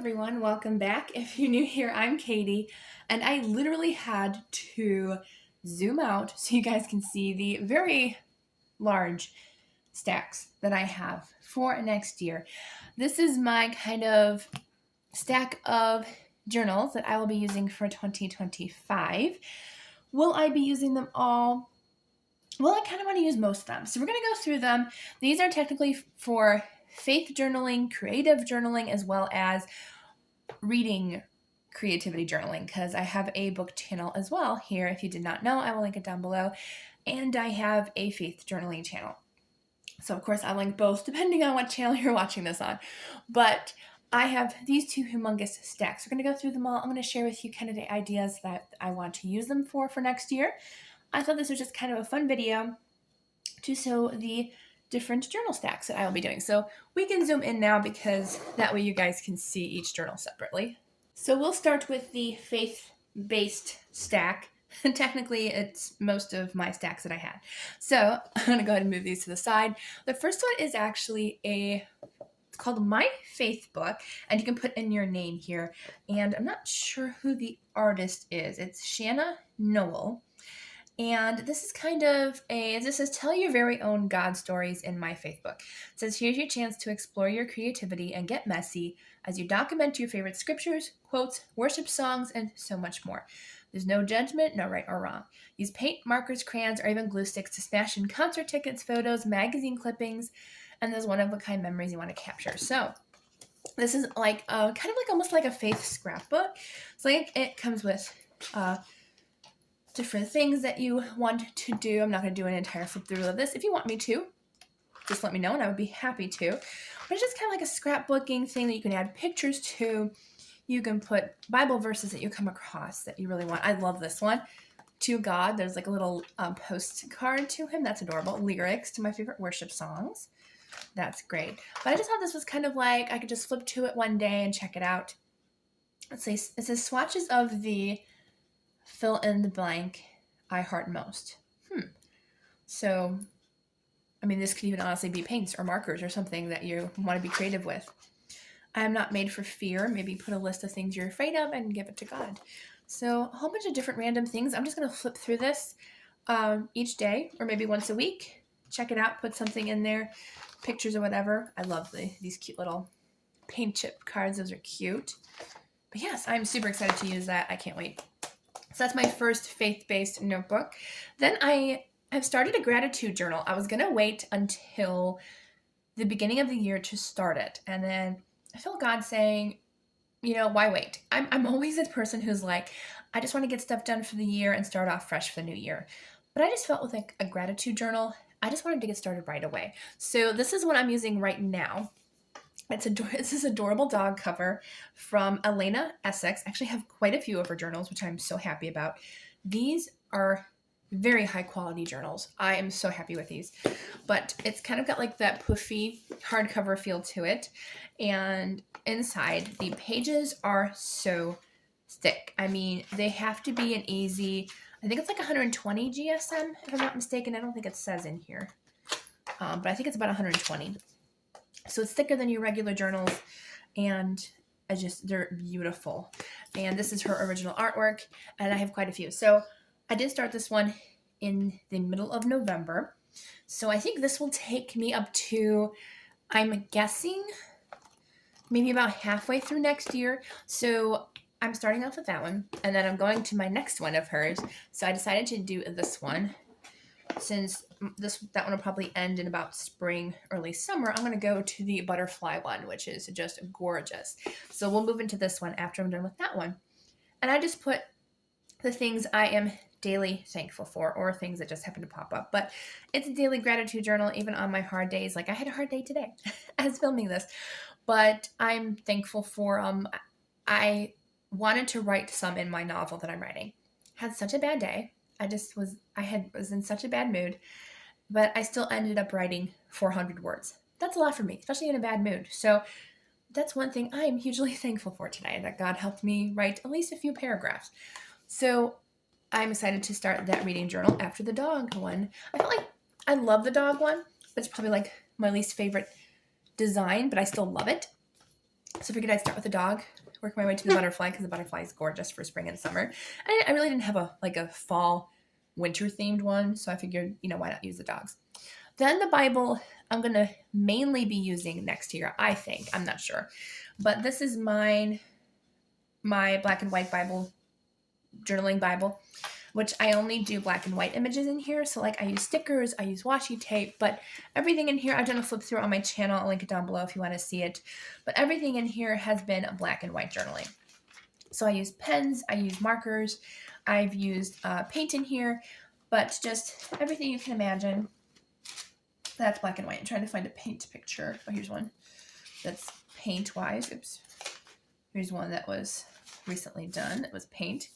everyone, welcome back. If you're new here, I'm Katie, and I literally had to zoom out so you guys can see the very large stacks that I have for next year. This is my kind of stack of journals that I will be using for 2025. Will I be using them all? Well, I kind of want to use most of them. So we're going to go through them. These are technically for faith journaling, creative journaling, as well as reading creativity journaling, because I have a book channel as well here. If you did not know, I will link it down below. And I have a faith journaling channel. So, of course, I'll link both depending on what channel you're watching this on. But I have these two humongous stacks. We're going to go through them all. I'm going to share with you kind of the ideas that I want to use them for next year. I thought this was just kind of a fun video to show the different journal stacks that I will be doing. So we can zoom in now because that way you guys can see each journal separately. So we'll start with the faith-based stack. And technically, it's most of my stacks that I had. So I'm going to go ahead and move these to the side. The first one is actually it's called My Faith Book, and you can put in your name here. And I'm not sure who the artist is. It's Shanna Noel. And this is kind of this says, tell your very own God stories in My Faith Book. It says, here's your chance to explore your creativity and get messy as you document your favorite scriptures, quotes, worship songs, and so much more. There's no judgment, no right or wrong. Use paint, markers, crayons, or even glue sticks to smash in concert tickets, photos, magazine clippings, and those one-of-a-kind memories you want to capture. So this is like kind of like almost like a faith scrapbook. So it comes with different things that you want to do. I'm not going to do an entire flip through of this. If you want me to, just let me know and I would be happy to. But it's just kind of like a scrapbooking thing that you can add pictures to. You can put Bible verses that you come across that you really want. I love this one. To God, there's like a little postcard to him. That's adorable. Lyrics to my favorite worship songs. That's great. But I just thought this was kind of like I could just flip to it one day and check it out. Let's see. It says swatches of the fill in the blank I heart most. So, I mean, this could even honestly be paints or markers or something that you want to be creative with. I am not made for fear. Maybe put a list of things you're afraid of and give it to God. So a whole bunch of different random things. I'm just going to flip through this each day or maybe once a week. Check it out. Put something in there. Pictures or whatever. I love these cute little paint chip cards. Those are cute. But yes, I'm super excited to use that. I can't wait. So that's my first faith-based notebook. Then I have started a gratitude journal. I was going to wait until the beginning of the year to start it. And then I felt God saying, why wait? I'm always the person who's like, I just want to get stuff done for the year and start off fresh for the new year. But I just felt with like a gratitude journal, I just wanted to get started right away. So this is what I'm using right now. It's this adorable dog cover from Elena Essex. I actually have quite a few of her journals, which I'm so happy about. These are very high quality journals. I am so happy with these. But it's kind of got like that poofy hardcover feel to it. And inside, the pages are so thick. I mean, they have to be an easy, I think it's like 120 GSM, if I'm not mistaken. I don't think it says in here. But I think it's about 120. So it's thicker than your regular journals, and they're beautiful. And this is her original artwork, and I have quite a few. So I did start this one in the middle of November. So I think this will take me up to, I'm guessing, maybe about halfway through next year. So I'm starting off with that one, and then I'm going to my next one of hers. So I decided to do this one. Since that one will probably end in about spring, early summer, I'm going to go to the butterfly one, which is just gorgeous. So we'll move into this one after I'm done with that one. And I just put the things I am daily thankful for, or things that just happen to pop up. But it's a daily gratitude journal, even on my hard days. Like I had a hard day today as filming this. But I'm thankful for, I wanted to write some in my novel that I'm writing. Had such a bad day. I was in such a bad mood, but I still ended up writing 400 words. That's a lot for me, especially in a bad mood. So that's one thing I am hugely thankful for today, that God helped me write at least a few paragraphs. So I'm excited to start that reading journal after the dog one. I feel like I love the dog one, but it's probably like my least favorite design, but I still love it. So I figured I'd start with the dog, work my way to the butterfly, because the butterfly is gorgeous for spring and summer. I really didn't have a fall winter themed one, so I figured, why not use the dogs? Then the Bible I'm going to mainly be using next year, I think. I'm not sure. But this is my black and white Bible, journaling Bible, which I only do black and white images in here. So like I use stickers, I use washi tape, but everything in here, I've done a flip through on my channel. I'll link it down below if you want to see it. But everything in here has been black and white journaling. So I use pens, I use markers, I've used paint in here, but just everything you can imagine. That's black and white. I'm trying to find a paint picture. Oh, here's one that's paint-wise. Oops. Here's one that was recently done. That was paint.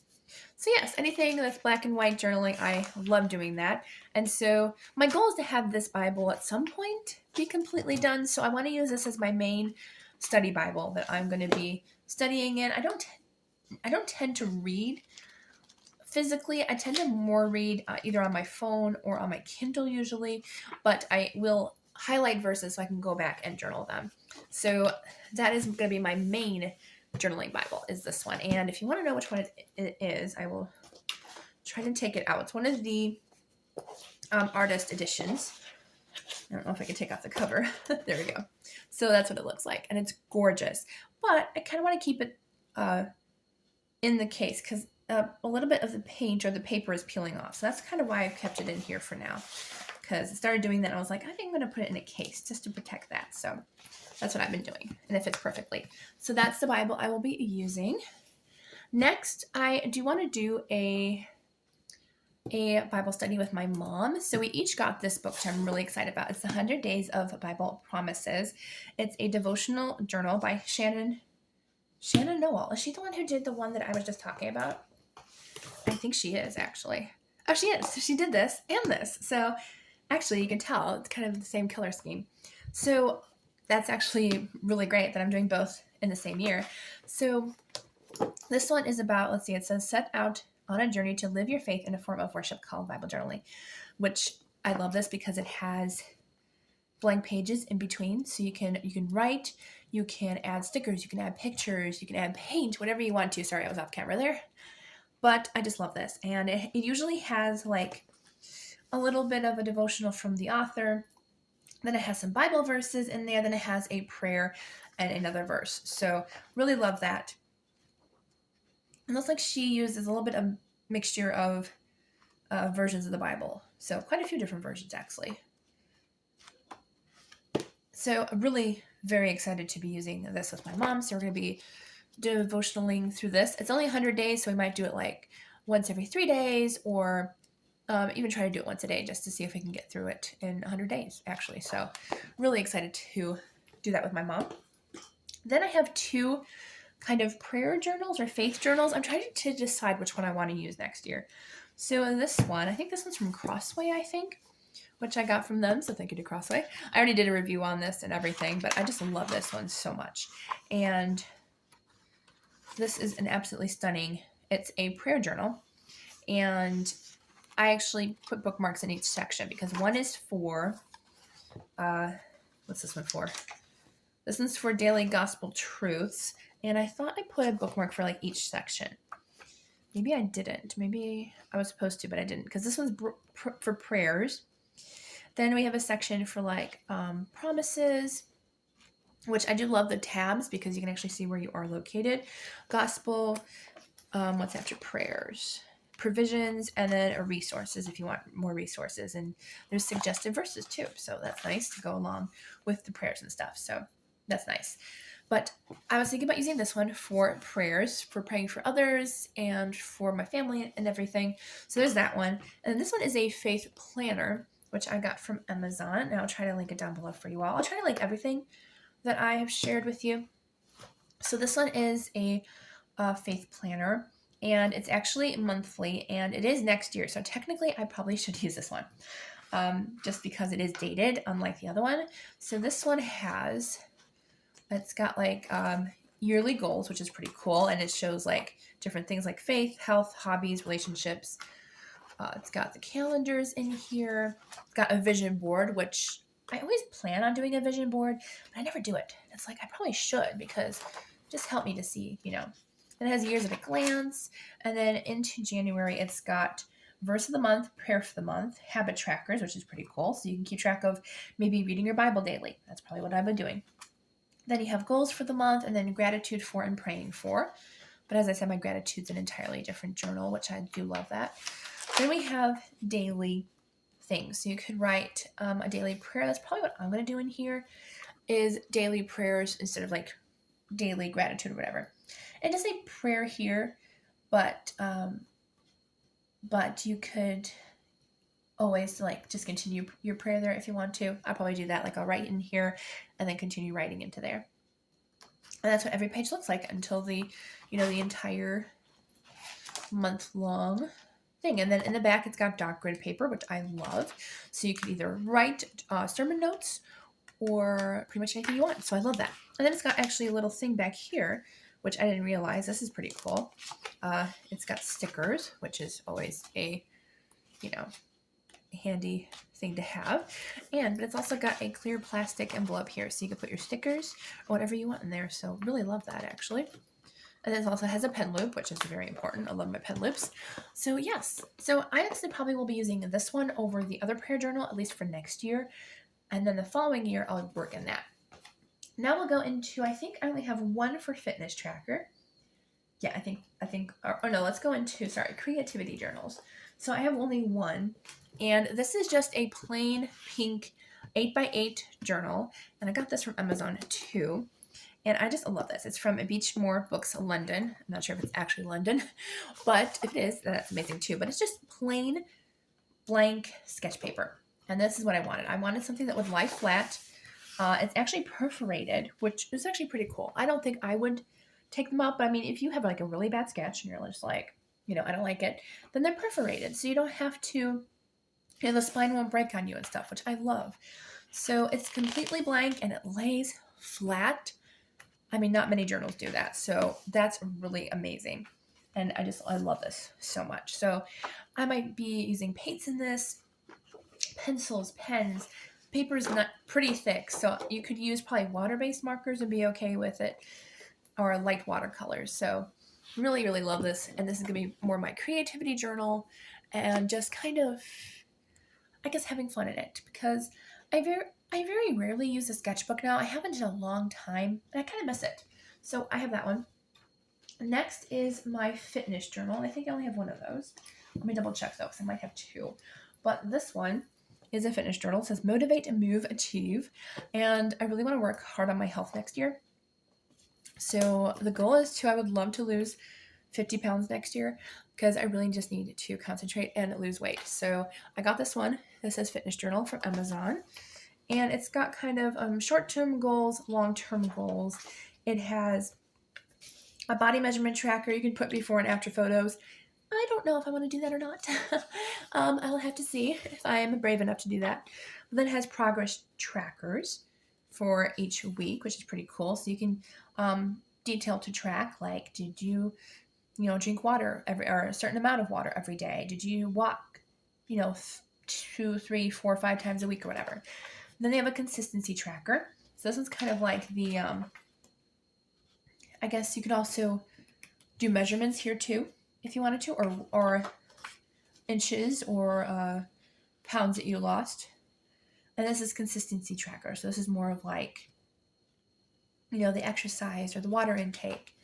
So yes, anything that's black and white journaling, I love doing that. And so my goal is to have this Bible at some point be completely done. So I want to use this as my main study Bible that I'm going to be studying in. I don't tend to read physically. I tend to more read either on my phone or on my Kindle usually, but I will highlight verses so I can go back and journal them. So that is going to be my main journaling Bible, is this one. And if you want to know which one it is, I will try to take it out. It's one of the artist editions. I don't know if I can take off the cover. There we go. So that's what it looks like, and it's gorgeous. But I kind of want to keep it in the case because a little bit of the paint or the paper is peeling off. So that's kind of why I've kept it in here for now, because I started doing that and I was like, I think I'm going to put it in a case just to protect that. So that's what I've been doing, and it fits perfectly. So that's the Bible I will be using. Next, I do want to do a Bible study with my mom. So we each got this book, which I'm really excited about. It's the 100 Days of Bible Promises. It's a devotional journal by Shannon Noel. Is she the one who did the one that I was just talking about? I think she is, actually. Oh, she is. So she did this and this. So actually, you can tell it's kind of the same color scheme. So that's actually really great that I'm doing both in the same year. So this one is about, let's see, it says, set out on a journey to live your faith in a form of worship called Bible journaling, which I love this because it has blank pages in between. So you can write, you can add stickers, you can add pictures, you can add paint, whatever you want to. Sorry, I was off camera there. But I just love this. And it usually has like a little bit of a devotional from the author. Then it has some Bible verses in there. Then it has a prayer and another verse. So really love that. It looks like she uses a little bit of mixture of versions of the Bible. So quite a few different versions, actually. So I'm really very excited to be using this with my mom. So we're going to be devotionaling through this. It's only 100 days, so we might do it like once every 3 days, or even try to do it once a day just to see if we can get through it in 100 days, actually. So really excited to do that with my mom. Then I have 2 kind of prayer journals or faith journals. I'm trying to decide which one I want to use next year. So in this one, I think this one's from Crossway, which I got from them. So thank you to Crossway. I already did a review on this and everything, but I just love this one so much. And this is an absolutely stunning, it's a prayer journal. And I actually put bookmarks in each section because one is for, what's this one for? This one's for daily gospel truths. And I thought I put a bookmark for like each section. Maybe I didn't. Maybe I was supposed to, but I didn't, because this one's for prayers. Then we have a section for like promises, which I do love the tabs because you can actually see where you are located. Gospel, what's after prayers? Provisions, and then resources if you want more resources. And there's suggested verses too. So that's nice to go along with the prayers and stuff. So that's nice. But I was thinking about using this one for prayers, for praying for others and for my family and everything. So there's that one. And this one is a faith planner, which I got from Amazon. And I'll try to link it down below for you all. I'll try to link everything that I have shared with you. So this one is a faith planner, and it's actually monthly, and it is next year. So technically, I probably should use this one just because it is dated, unlike the other one. So this one it's got like yearly goals, which is pretty cool, and it shows like different things like faith, health, hobbies, relationships. It's got the calendars in here. It's got a vision board, which I always plan on doing a vision board, but I never do it. It's like I probably should, because it just helped me to see, And it has years at a glance. And then into January, it's got verse of the month, prayer for the month, habit trackers, which is pretty cool. So you can keep track of maybe reading your Bible daily. That's probably what I've been doing. Then you have goals for the month, and then gratitude for and praying for. But as I said, my gratitude's an entirely different journal, which I do love that. Then we have daily things. So you could write a daily prayer. That's probably what I'm going to do in here, is daily prayers instead of like daily gratitude or whatever. And just say prayer here, but you could always like just continue your prayer there if you want to. I'll probably do that. Like I'll write in here and then continue writing into there. And that's what every page looks like until the entire month long thing. And then in the back, it's got dark grid paper, which I love. So you can either write sermon notes or pretty much anything you want. So I love that. And then it's got actually a little thing back here, which I didn't realize. This is pretty cool. It's got stickers, which is always a, handy thing to have. But it's also got a clear plastic envelope here, so you can put your stickers or whatever you want in there. So really love that, actually. And then it also has a pen loop, which is very important. I love my pen loops. So yes, so I actually probably will be using this one over the other prayer journal, at least for next year. And then the following year, I'll work in that. Now we'll go into, I think I only have one for fitness tracker. Yeah, I think, or no, let's go into, creativity journals. So I have only one, and this is just a plain pink 8x8 journal. And I got this from Amazon too. And I just love this. It's from Beachmore Books, London. I'm not sure if it's actually London, but if it is, that's amazing too. But it's just plain blank sketch paper. And this is what I wanted. I wanted something that would lie flat. It's actually perforated, which is actually pretty cool. I don't think I would take them out, but I mean, if you have like a really bad sketch and you're just like, I don't like it, then they're perforated. So you don't have to, the spine won't break on you and stuff, which I love. So it's completely blank and it lays flat. I mean, not many journals do that. So that's really amazing. And I love this so much. So I might be using paints in this, pencils, pens. Paper is not pretty thick, so you could use probably water-based markers and be okay with it, or light watercolors. So really, really love this. And this is going to be more my creativity journal and just kind of, I guess, having fun in it, because I very rarely use a sketchbook now. I haven't in a long time, and I kind of miss it. So I have that one. Next is my fitness journal. I think I only have one of those. Let me double check though, because I might have two. But this one is a fitness journal. It says motivate, move, achieve. And I really want to work hard on my health next year. So the goal is I would love to lose 50 pounds next year, because I really just need to concentrate and lose weight. So I got this one. This says fitness journal from Amazon. And it's got kind of short-term goals, long-term goals. It has a body measurement tracker. You can put before and after photos. I don't know if I want to do that or not. I'll have to see if I am brave enough to do that. But then it has progress trackers for each week, which is pretty cool. So you can detail to track, like, did you, drink water or a certain amount of water every day? Did you walk, 2, 3, 4, 5 times a week or whatever? Then they have a consistency tracker. So this is kind of like the, I guess you could also do measurements here too, if you wanted to, or inches or pounds that you lost. And this is consistency tracker. So this is more of like, the exercise or the water intake.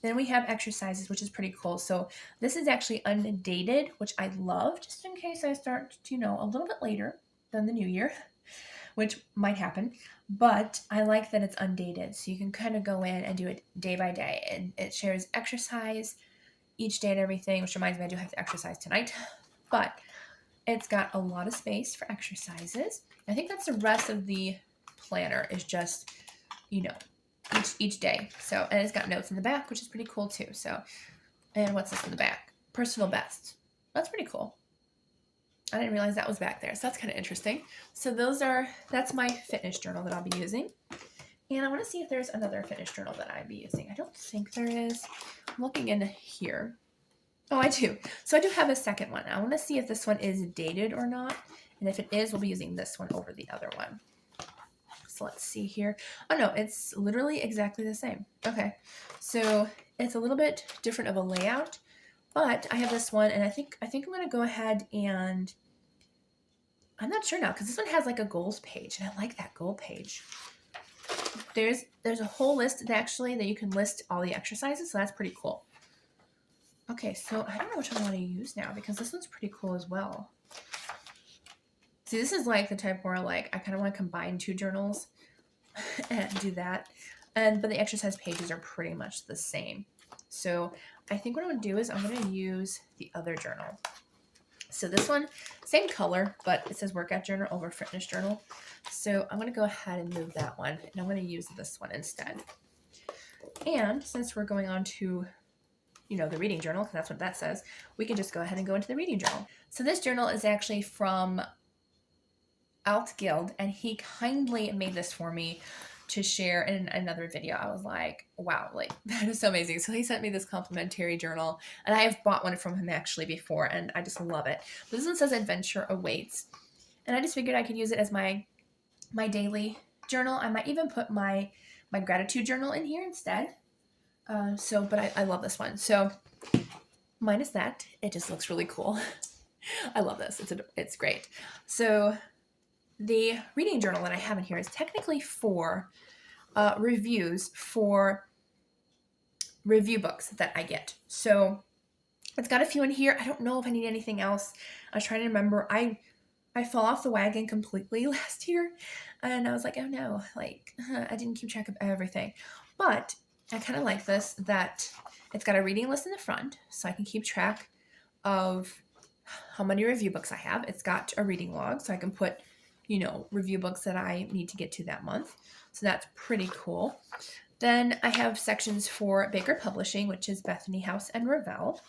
Then we have exercises, which is pretty cool. So this is actually undated, which I love, just in case I start, a little bit later than the new year, which might happen. But I like that it's undated. So you can kind of go in and do it day by day. And it shares exercise each day and everything, which reminds me I do have to exercise tonight. But it's got a lot of space for exercises. I think that's the rest of the planner, is just, each day. So, and it's got notes in the back, which is pretty cool too. So, and what's this in the back? Personal best. That's pretty cool. I didn't realize that was back there. So that's kind of interesting. So that's my fitness journal that I'll be using. And I want to see if there's another fitness journal that I'd be using. I don't think there is. I'm looking in here. Oh, I do. So I do have a second one. I want to see if this one is dated or not. And if it is, we'll be using this one over the other one. So let's see here. Oh no, it's literally exactly the same. Okay, so it's a little bit different of a layout, but I have this one, and I think I'm going to go ahead and, I'm not sure now, because this one has like a goals page, and I like that goal page. There's a whole list actually that you can list all the exercises, so that's pretty cool. Okay, so I don't know which one I want to use now, because this one's pretty cool as well. See, this is like the type where like I kind of want to combine two journals and do that. But the exercise pages are pretty much the same. So I think what I'm going to do is I'm going to use the other journal. So this one, same color, but it says workout journal over fitness journal. So I'm going to go ahead and move that one, and I'm going to use this one instead. And since we're going on to, the reading journal, because that's what that says, we can just go ahead and go into the reading journal. So this journal is actually from Altguild, and he kindly made this for me to share in another video. I was like, wow, like that is so amazing. So he sent me this complimentary journal, and I have bought one from him actually before, and I just love it. But this one says Adventure Awaits, and I just figured I could use it as my daily journal. I might even put my gratitude journal in here instead. But I love this one. So minus that, it just looks really cool. I love this. It's great. So the reading journal that I have in here is technically for reviews for review books that I get. So it's got a few in here. I don't know if I need anything else. I was trying to remember. I fell off the wagon completely last year, and I was like, oh no, like I didn't keep track of everything. But I kind of like this, that it's got a reading list in the front, so I can keep track of how many review books I have. It's got a reading log, so I can put review books that I need to get to that month. So that's pretty cool. Then I have sections for Baker Publishing, which is Bethany House and Revell.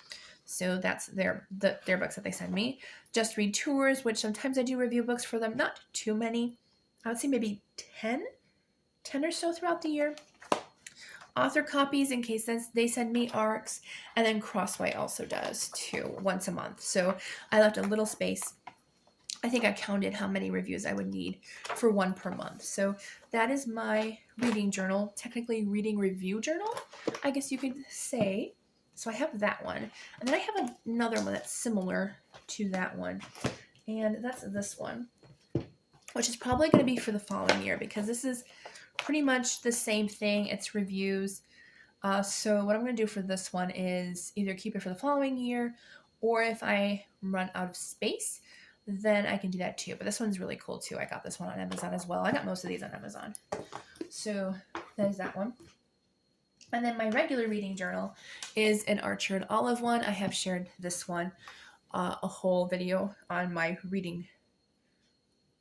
So that's their books that they send me. Just Read Tours, which sometimes I do review books for them. Not too many. I would say maybe 10 or so throughout the year. Author copies in case they send me ARCs. And then Crossway also does too, once a month. So I left a little space. I think I counted how many reviews I would need for one per month. So that is my reading journal, technically reading review journal, I guess you could say. So I have that one. And then I have another one that's similar to that one. And that's this one, which is probably going to be for the following year, because this is pretty much the same thing. It's reviews. So what I'm going to do for this one is either keep it for the following year, or if I run out of space, then I can do that too. But this one's really cool too. I got this one on Amazon as well. I got most of these on Amazon. So that is that one. And then my regular reading journal is an Orchard Olive one. I have shared this one, a whole video on my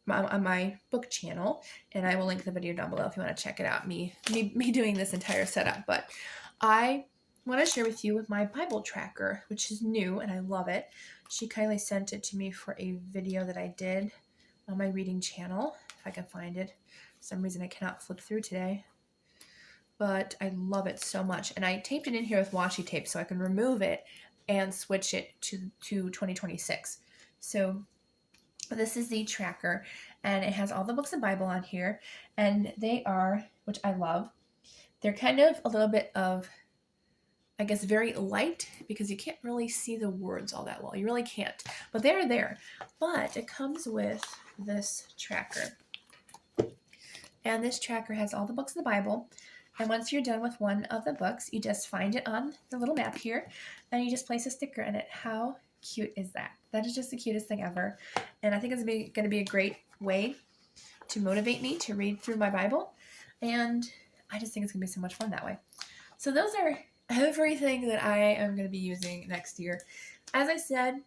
on my book channel, and I will link the video down below if you want to check it out. Me doing this entire setup. But I want to share with you my Bible tracker, which is new and I love it. She kindly sent it to me for a video that I did on my reading channel, if I can find it. For some reason I cannot flip through today, but I love it so much. And I taped it in here with washi tape so I can remove it and switch it to 2026. So this is the tracker, and it has all the books of the Bible on here, and they are, which I love, they're kind of a little bit of, I guess, very light, because you can't really see the words all that well. You really can't, but they're there. But it comes with this tracker, and this tracker has all the books of the Bible. And once you're done with one of the books, you just find it on the little map here, and you just place a sticker in it. How cute is that? That is just the cutest thing ever. And I think it's going to be a great way to motivate me to read through my Bible. And I just think it's going to be so much fun that way. So those are everything that I am going to be using next year. As I said,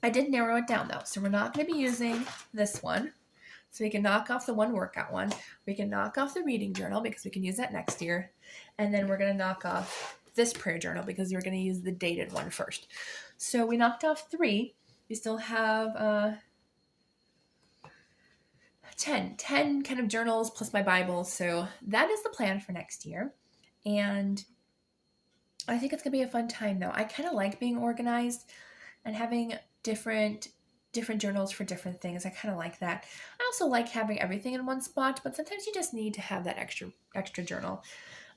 I did narrow it down though. So we're not going to be using this one. So we can knock off the one workout one. We can knock off the reading journal because we can use that next year. And then we're going to knock off this prayer journal because we're going to use the dated one first. So we knocked off 3. We still have 10 kind of journals plus my Bible. So that is the plan for next year. And I think it's going to be a fun time though. I kind of like being organized and having different different journals for different things. I kind of like that. I also like having everything in one spot, but sometimes you just need to have that extra journal.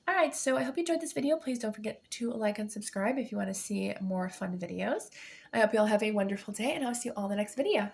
All right, so I hope you enjoyed this video. Please don't forget to like and subscribe if you want to see more fun videos. I hope you all have a wonderful day, and I'll see you all in the next video.